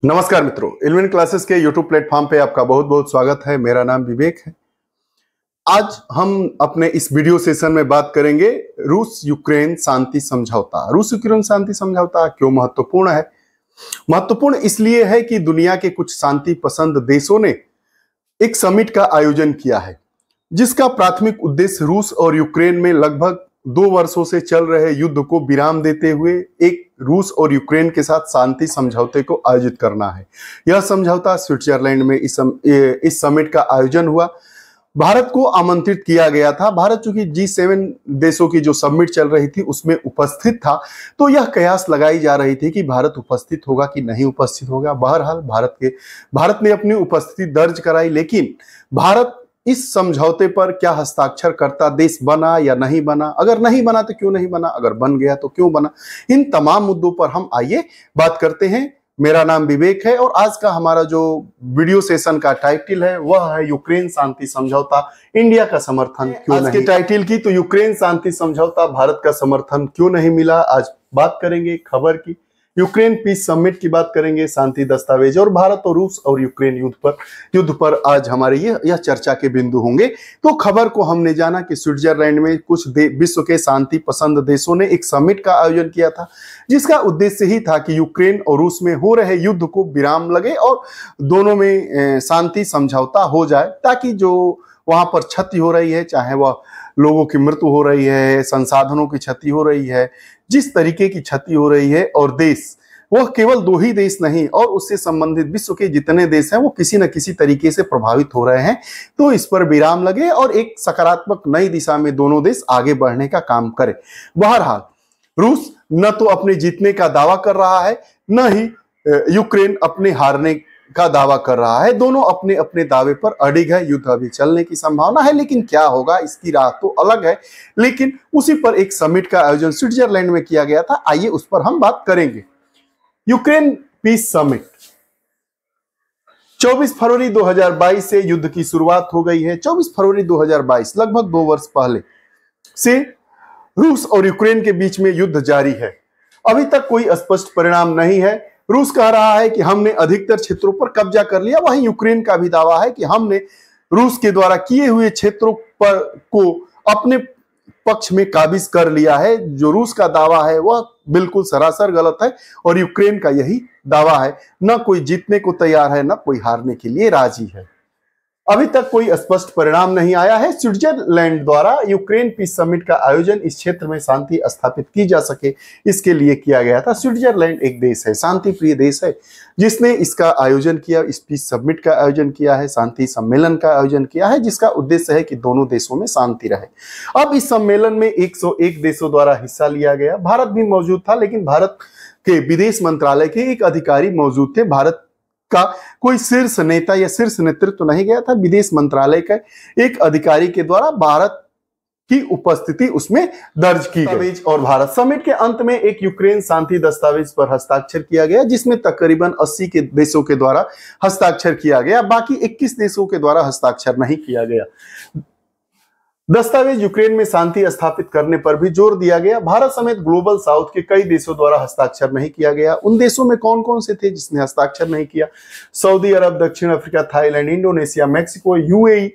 नमस्कार मित्रों, इल्विन क्लासेस के यूट्यूब प्लेटफॉर्म पे आपका बहुत बहुत स्वागत है। मेरा नाम विवेक है। आज हम अपने इस वीडियो सेशन में बात करेंगे रूस यूक्रेन शांति समझौता। रूस यूक्रेन शांति समझौता क्यों महत्वपूर्ण है? महत्वपूर्ण इसलिए है कि दुनिया के कुछ शांति पसंद देशों ने एक समिट का आयोजन किया है, जिसका प्राथमिक उद्देश्य रूस और यूक्रेन में लगभग 2 वर्षों से चल रहे युद्ध को विराम देते हुए एक रूस और यूक्रेन के साथ शांति समझौते को आयोजित करना है। यह समझौता स्विट्जरलैंड में इस समिट का आयोजन हुआ। भारत को आमंत्रित किया गया था। भारत चूंकि G7 देशों की जो समिट चल रही थी उसमें उपस्थित था, तो यह कयास लगाई जा रही थी कि भारत उपस्थित होगा कि नहीं उपस्थित होगा। बहरहाल भारत ने अपनी उपस्थिति दर्ज कराई, लेकिन भारत इस समझौते पर क्या हस्ताक्षर करता देश बना या नहीं बना? अगर नहीं बना तो क्यों नहीं बना? अगर बन गया तो क्यों बना? इन तमाम मुद्दों पर हम आइए बात करते हैं। मेरा नाम विवेक है और आज का हमारा जो वीडियो सेशन का टाइटल है वह है यूक्रेन शांति समझौता, इंडिया का समर्थन क्यों नहीं? आज के टाइटल की तो यूक्रेन शांति समझौता, भारत का समर्थन क्यों नहीं मिला, आज बात करेंगे खबर की। यूक्रेन पीस समिट की बात करेंगे, शांति दस्तावेज, और भारत और रूस और यूक्रेन युद्ध पर आज हमारे यह चर्चा के बिंदु होंगे। तो खबर को हमने जाना कि स्विट्जरलैंड में कुछ विश्व के शांति पसंद देशों ने एक समिट का आयोजन किया था, जिसका उद्देश्य ही था कि यूक्रेन और रूस में हो रहे युद्ध को विराम लगे और दोनों में शांति समझौता हो जाए, ताकि जो वहां पर क्षति हो रही है, चाहे वह लोगों की मृत्यु हो रही है, संसाधनों की क्षति हो रही है, जिस तरीके की क्षति हो रही है, और देश वह केवल 2 ही देश नहीं और उससे संबंधित विश्व के जितने देश हैं वो किसी न किसी तरीके से प्रभावित हो रहे हैं, तो इस पर विराम लगे और एक सकारात्मक नई दिशा में दोनों देश आगे बढ़ने का काम करें। बहरहाल रूस न तो अपने जीतने का दावा कर रहा है, न ही यूक्रेन अपने हारने का दावा कर रहा है। दोनों अपने अपने दावे पर अड़िग है। युद्ध अभी चलने की संभावना है, लेकिन क्या होगा इसकी राह तो अलग है। लेकिन उसी पर एक समिट का आयोजन स्विट्जरलैंड में किया गया था, आइए उस पर हम बात करेंगे। यूक्रेन पीस समिट 24 फरवरी 2022 से युद्ध की शुरुआत हो गई है। 24 फरवरी 2022 लगभग 2 वर्ष पहले से रूस और यूक्रेन के बीच में युद्ध जारी है। अभी तक कोई स्पष्ट परिणाम नहीं है। रूस कह रहा है कि हमने अधिकतर क्षेत्रों पर कब्जा कर लिया, वहीं यूक्रेन का भी दावा है कि हमने रूस के द्वारा किए हुए क्षेत्रों पर को अपने पक्ष में काबिज कर लिया है। जो रूस का दावा है वह बिल्कुल सरासर गलत है और यूक्रेन का यही दावा है। न कोई जीतने को तैयार है, न कोई हारने के लिए राजी है। अभी तक कोई स्पष्ट परिणाम नहीं आया है। स्विट्जरलैंड द्वारा यूक्रेन पीस समिट का आयोजन इस क्षेत्र में शांति स्थापित की जा सके, इसके लिए किया गया था। स्विट्जरलैंड एक देश है, शांति प्रिय देश है, जिसने इसका आयोजन किया, इस पीस समिट का आयोजन किया है, शांति सम्मेलन का आयोजन किया है, जिसका उद्देश्य है कि दोनों देशों में शांति रहे। अब इस सम्मेलन में 101 देशों द्वारा हिस्सा लिया गया। भारत भी मौजूद था, लेकिन भारत के विदेश मंत्रालय के एक अधिकारी मौजूद थे। भारत का कोई शीर्ष नेता या शीर्ष नेतृत्व नहीं गया था। विदेश मंत्रालय के एक अधिकारी के द्वारा भारत की उपस्थिति उसमें दर्ज की गई। और भारत समिट के अंत में एक यूक्रेन शांति दस्तावेज पर हस्ताक्षर किया गया, जिसमें तकरीबन 80 के देशों के द्वारा हस्ताक्षर किया गया। बाकी 21 देशों के द्वारा हस्ताक्षर नहीं किया गया। दस्तावेज यूक्रेन में शांति स्थापित करने पर भी जोर दिया गया। भारत समेत ग्लोबल साउथ के कई देशों द्वारा हस्ताक्षर नहीं किया गया। उन देशों में कौन कौन से थे जिसने हस्ताक्षर नहीं किया? सऊदी अरब, दक्षिण Africa, Thailand, Indonesia, Mexico, UAE.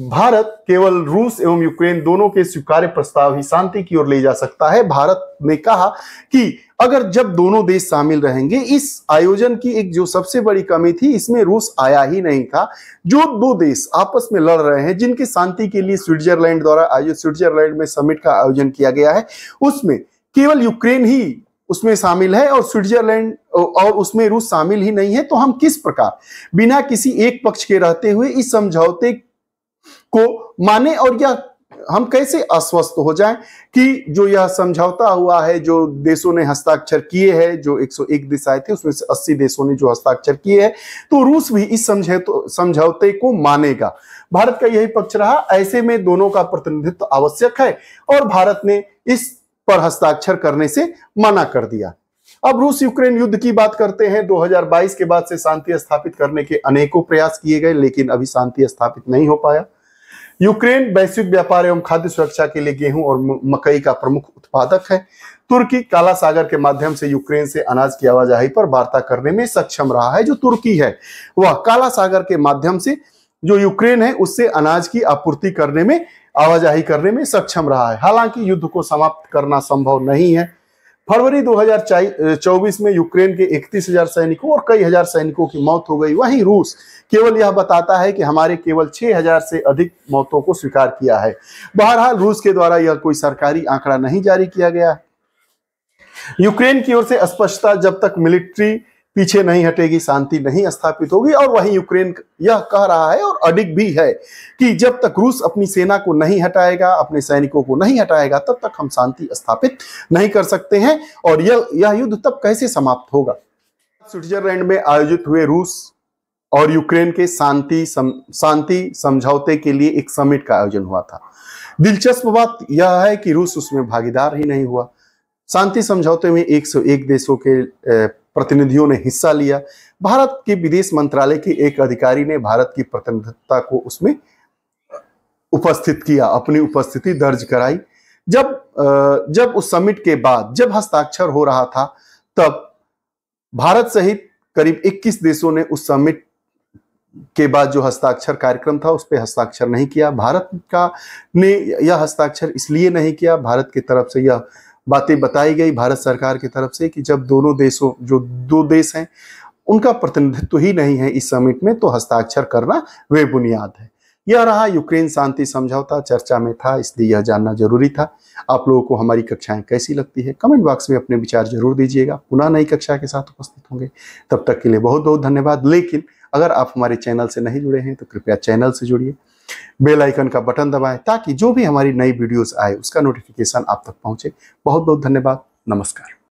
Bharat केवल रूस एवं यूक्रेन दोनों के स्वीकार्य प्रस्ताव ही शांति की ओर ले जा सकता है। भारत ने कहा कि अगर जब दोनों देश शामिल रहेंगे, इस आयोजन की एक जो सबसे बड़ी कमी थी, इसमें रूस आया ही नहीं था। जो 2 देश आपस में लड़ रहे हैं, जिनकी शांति के लिए स्विट्जरलैंड द्वारा आयोजित स्विट्जरलैंड में समिट का आयोजन किया गया है, उसमें केवल यूक्रेन ही उसमें शामिल है और स्विट्जरलैंड और उसमें रूस शामिल ही नहीं है। तो हम किस प्रकार बिना किसी एक पक्ष के रहते हुए इस समझौते को माने, और यह हम कैसे आश्वस्त हो जाएं कि जो यह समझौता हुआ है, जो देशों ने हस्ताक्षर किए हैं, जो 101 देश आए थे उसमें से 80 देशों ने जो हस्ताक्षर किए हैं, तो रूस भी इस समझौते को मानेगा। भारत का यही पक्ष रहा। ऐसे में दोनों का प्रतिनिधित्व आवश्यक है और भारत ने इस पर हस्ताक्षर करने से मना कर दिया। अब रूस यूक्रेन युद्ध की बात करते हैं। 2022 के बाद से शांति स्थापित करने के अनेकों प्रयास किए गए, लेकिन अभी शांति स्थापित नहीं हो पाया। यूक्रेन वैश्विक व्यापार एवं खाद्य सुरक्षा के लिए गेहूं और मकई का प्रमुख उत्पादक है। तुर्की काला सागर के माध्यम से यूक्रेन से अनाज की आवाजाही पर वार्ता करने में सक्षम रहा है। जो तुर्की है वह काला सागर के माध्यम से जो यूक्रेन है उससे अनाज की आपूर्ति करने में, आवाजाही करने में सक्षम रहा है। हालांकि युद्ध को समाप्त करना संभव नहीं है। फरवरी 2024 में यूक्रेन के 31,000 सैनिकों और कई हजार सैनिकों की मौत हो गई। वहीं रूस केवल यह बताता है कि हमारे केवल 6,000 से अधिक मौतों को स्वीकार किया है। बहरहाल रूस के द्वारा यह कोई सरकारी आंकड़ा नहीं जारी किया गया है। यूक्रेन की ओर से स्पष्टता, जब तक मिलिट्री पीछे नहीं हटेगी शांति नहीं स्थापित होगी। और वहीं यूक्रेन यह कह रहा है और अडिग भी है कि जब तक रूस अपनी सेना को नहीं हटाएगा, अपने सैनिकों को नहीं हटाएगा, तब तक हम शांति स्थापित नहीं कर सकते हैं। और यह युद्ध तब कैसे समाप्त होगा। स्विट्जरलैंड में आयोजित हुए रूस और यूक्रेन के शांति समझौते के लिए एक समिट का आयोजन हुआ था। दिलचस्प बात यह है कि रूस उसमें भागीदार ही नहीं हुआ। शांति समझौते में 101 देशों के प्रतिनिधियों ने हिस्सा लिया। भारत के विदेश मंत्रालय के एक अधिकारी ने भारत की प्रतिनिधित्वता को उसमें उपस्थित किया, अपनी उपस्थिति दर्ज कराई। जब उस समिट के बाद जब हस्ताक्षर हो रहा था, तब भारत सहित करीब 21 देशों ने उस समिट के बाद जो हस्ताक्षर कार्यक्रम था उस पर हस्ताक्षर नहीं किया। भारत ने यह हस्ताक्षर इसलिए नहीं किया, भारत की तरफ से यह बातें बताई गई भारत सरकार की तरफ से कि जब दोनों देशों, जो दो देश हैं, उनका प्रतिनिधित्व ही नहीं है इस समिट में, तो हस्ताक्षर करना वे बुनियाद है। यह रहा यूक्रेन शांति समझौता, चर्चा में था इसलिए यह जानना जरूरी था। आप लोगों को हमारी कक्षाएं कैसी लगती है कमेंट बॉक्स में अपने विचार जरूर दीजिएगा। पुनः नई कक्षा के साथ उपस्थित होंगे, तब तक के लिए बहुत बहुत धन्यवाद। लेकिन अगर आप हमारे चैनल से नहीं जुड़े हैं तो कृपया चैनल से जुड़िए, बेल आइकन का बटन दबाएं ताकि जो भी हमारी नई वीडियोस आए उसका नोटिफिकेशन आप तक पहुंचे। बहुत बहुत धन्यवाद। नमस्कार।